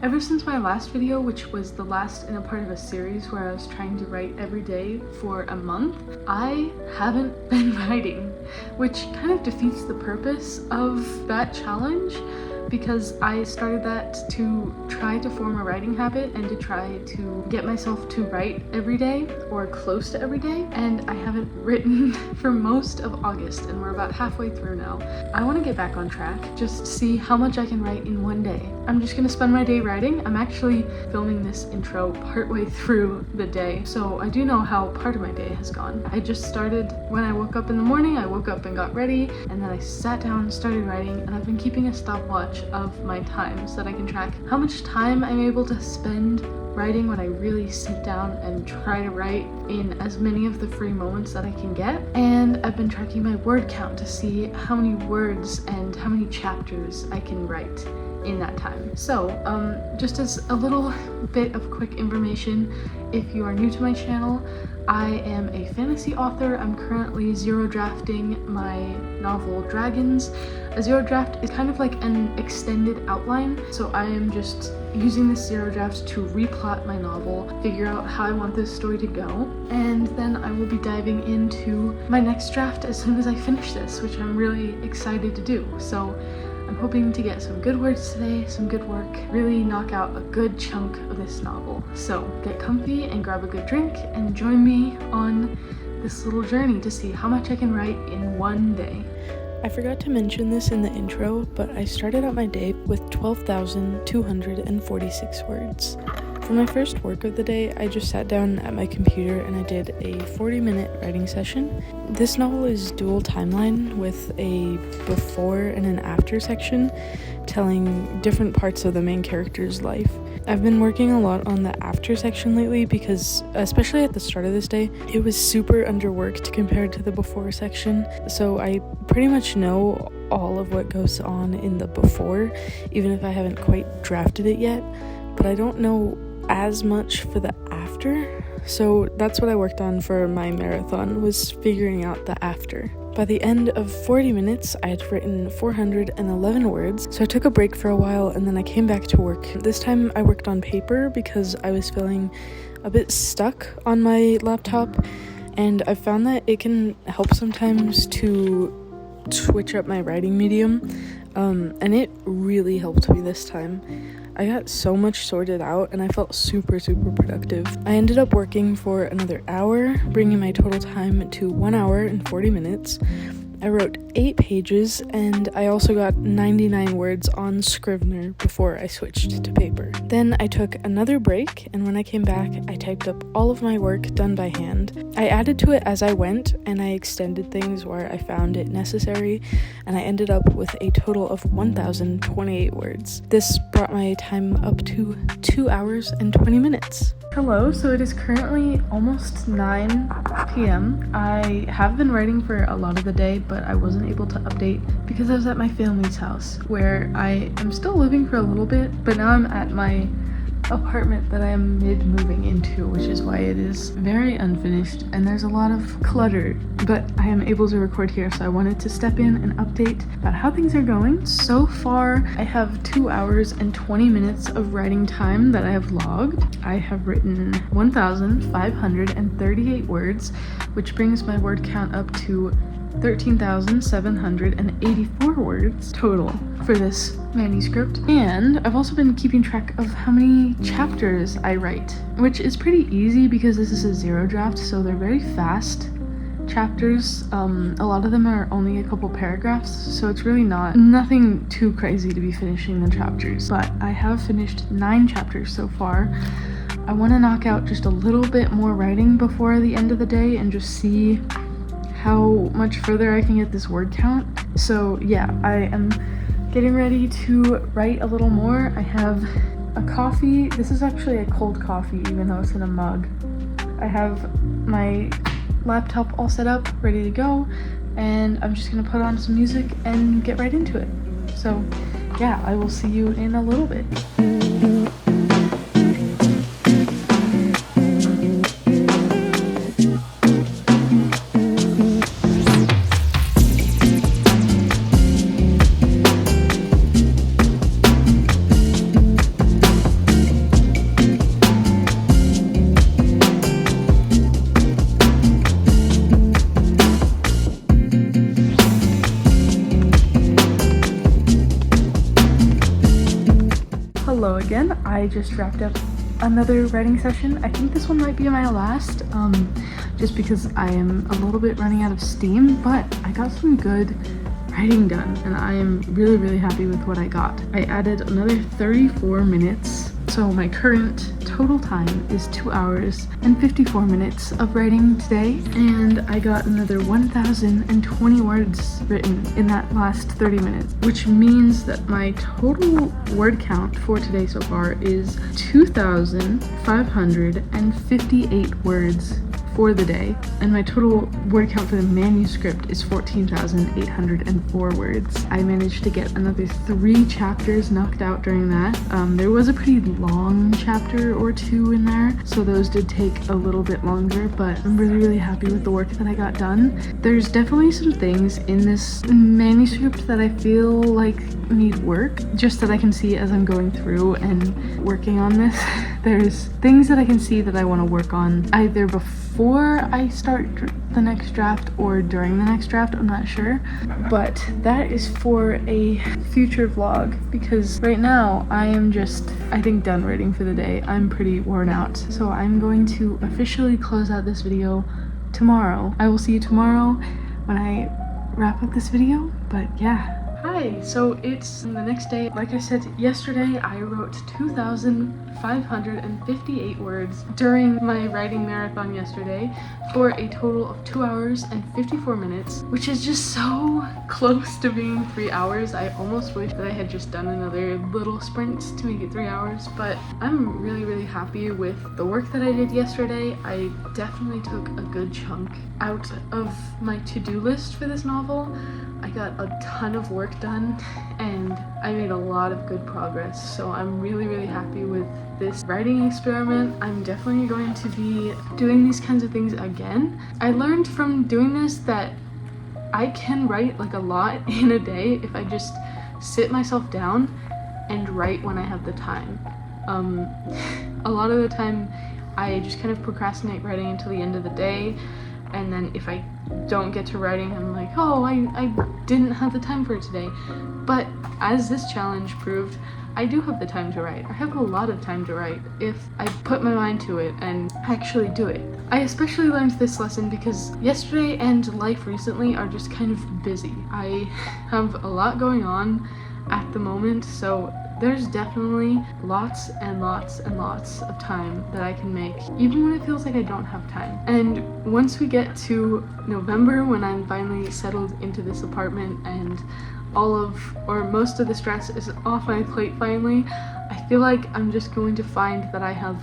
Ever since my last video, which was the last in a part of a series where I was trying to write every day for a month, I haven't been writing, which kind of defeats the purpose of that challenge, because I started that to try to form a writing habit and to try to get myself to write every day or close to every day, and I haven't written for most of August, and we're about halfway through now. I want to get back on track, just see how much I can write in one day. I'm just gonna spend my day writing. I'm actually filming this intro partway through the day, so I do know how part of my day has gone. I just started when I woke up in the morning. I woke up and got ready, and then I sat down and started writing, and I've been keeping a stopwatch of my time so that I can track how much time I'm able to spend writing when I really sit down and try to write in as many of the free moments that I can get. And I've been tracking my word count to see how many words and how many chapters I can write in that time. So just as a little bit of quick information, if you are new to my channel, I am a fantasy author. I'm currently zero drafting my novel Dragons. A zero draft is kind of like an extended outline, so I am just using this zero draft to replot my novel, figure out how I want this story to go, and then I will be diving into my next draft as soon as I finish this, which I'm really excited to do. So I'm hoping to get some good words today, some good work, really knock out a good chunk of this novel. So get comfy and grab a good drink and join me on this little journey to see how much I can write in one day. I forgot to mention this in the intro, but I started out my day with 12,246 words. For my first work of the day, I just sat down at my computer and I did a 40-minute writing session. This novel is dual timeline with a before and an after section telling different parts of the main character's life. I've been working a lot on the after section lately because, especially at the start of this day, it was super underworked compared to the before section, so I pretty much know all of what goes on in the before, even if I haven't quite drafted it yet, but I don't know as much for the after, so that's what I worked on for my marathon, was figuring out the after. By the end of 40 minutes, I had written 411 words, so I took a break for a while and then I came back to work. This time I worked on paper because I was feeling a bit stuck on my laptop, and I found that it can help sometimes to switch up my writing medium, and it really helped me this time. I got so much sorted out and I felt super productive. I ended up working for another hour, bringing my total time to 1 hour and 40 minutes. I wrote 8 pages, and I also got 99 words on Scrivener before I switched to paper. Then I took another break, and when I came back, I typed up all of my work done by hand. I added to it as I went, and I extended things where I found it necessary, and I ended up with a total of 1,028 words. This brought my time up to 2 hours and 20 minutes. Hello, so it is currently almost 9 p.m. I have been writing for a lot of the day, but I wasn't able to update because I was at my family's house, where I am still living for a little bit, but now I'm at my apartment that I am mid-moving into, which is why it is very unfinished and there's a lot of clutter, but I am able to record here, so I wanted to step in and update about how things are going. So far, I have 2 hours and 20 minutes of writing time that I have logged. I have written 1,538 words, which brings my word count up to 13,784 words total for this manuscript. And I've also been keeping track of how many chapters I write, which is pretty easy because this is a zero draft, so they're very fast chapters. A lot of them are only a couple paragraphs, so it's really nothing too crazy to be finishing the chapters, but I have finished 9 chapters so far. I want to knock out just a little bit more writing before the end of the day and just see how much further I can get this word count. So yeah, I am getting ready to write a little more. I have a coffee. This is actually a cold coffee, even though it's in a mug. I have my laptop all set up, ready to go, and I'm just gonna put on some music and get right into it. So yeah, I will see you in a little bit. Hello again. I just wrapped up another writing session. I think this one might be my last, just because I am a little bit running out of steam, but I got some good writing done and I am really happy with what I got. I added another 34 minutes, so my current total time is 2 hours and 54 minutes of writing today, and I got another 1,020 words written in that last 30 minutes, which means that my total word count for today so far is 2,558 words for the day, and my total word count for the manuscript is 14,804 words. I managed to get another 3 chapters knocked out during that. There was a pretty long chapter or 2 in there, so those did take a little bit longer, but I'm really happy with the work that I got done. There's definitely some things in this manuscript that I feel like need work, just that I can see as I'm going through and working on this. There's things that I can see that I want to work on either before I start the next draft or during the next draft, I'm not sure, but that is for a future vlog, because right now I am just, I think, done writing for the day. I'm pretty worn out, so I'm going to officially close out this video tomorrow. I will see you tomorrow when I wrap up this video, but yeah. Hi, so it's the next day. Like I said yesterday, I wrote 2,558 words during my writing marathon yesterday for a total of 2 hours and 54 minutes, which is just so close to being 3 hours. I almost wish that I had just done another little sprint to make it 3 hours, but I'm really happy with the work that I did yesterday. I definitely took a good chunk out of my to-do list for this novel. I got a ton of work done and I made a lot of good progress, so I'm really happy with this writing experiment. I'm definitely going to be doing these kinds of things again. I learned from doing this that I can write like a lot in a day if I just sit myself down and write when I have the time. A lot of the time I just kind of procrastinate writing until the end of the day, and then if I don't get to writing, I'm like, oh, I didn't have the time for it today. But as this challenge proved, I do have the time to write. I have a lot of time to write if I put my mind to it and actually do it. I especially learned this lesson because yesterday and life recently are just kind of busy. I have a lot going on at the moment, so there's definitely lots and lots of time that I can make, even when it feels like I don't have time. And once we get to November, when I'm finally settled into this apartment and most of the stress is off my plate finally, I feel like I'm just going to find that I have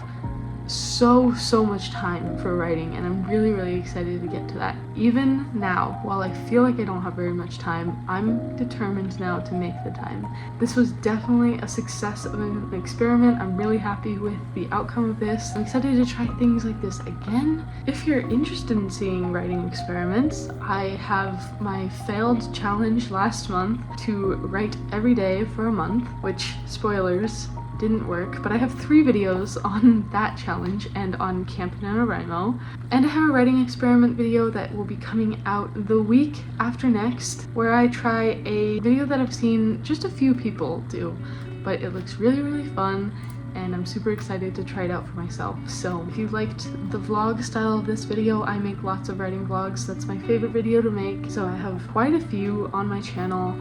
so much time for writing, and I'm really excited to get to that. Even now, while I feel like I don't have very much time, I'm determined now to make the time. This was definitely a success of an experiment. I'm really happy with the outcome of this. I'm excited to try things like this again. If you're interested in seeing writing experiments, I have my failed challenge last month to write every day for a month, which, spoilers, didn't work, but I have 3 videos on that challenge and on Camp NaNoWriMo, and I have a writing experiment video that will be coming out the week after next, where I try a video that I've seen just a few people do, but it looks really fun and I'm super excited to try it out for myself. So if you liked the vlog style of this video, I make lots of writing vlogs. That's my favorite video to make, so I have quite a few on my channel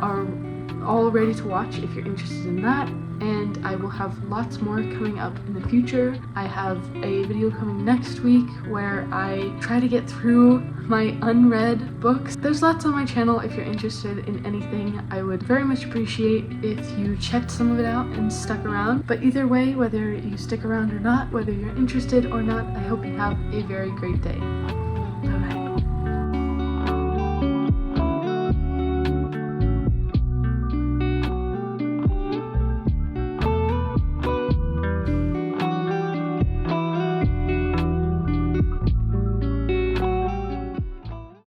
are all ready to watch if you're interested in that, and I will have lots more coming up in the future. I have a video coming next week where I try to get through my unread books. There's lots on my channel if you're interested in anything. I would very much appreciate if you checked some of it out and stuck around. But either way, whether you stick around or not, whether you're interested or not, I hope you have a very great day.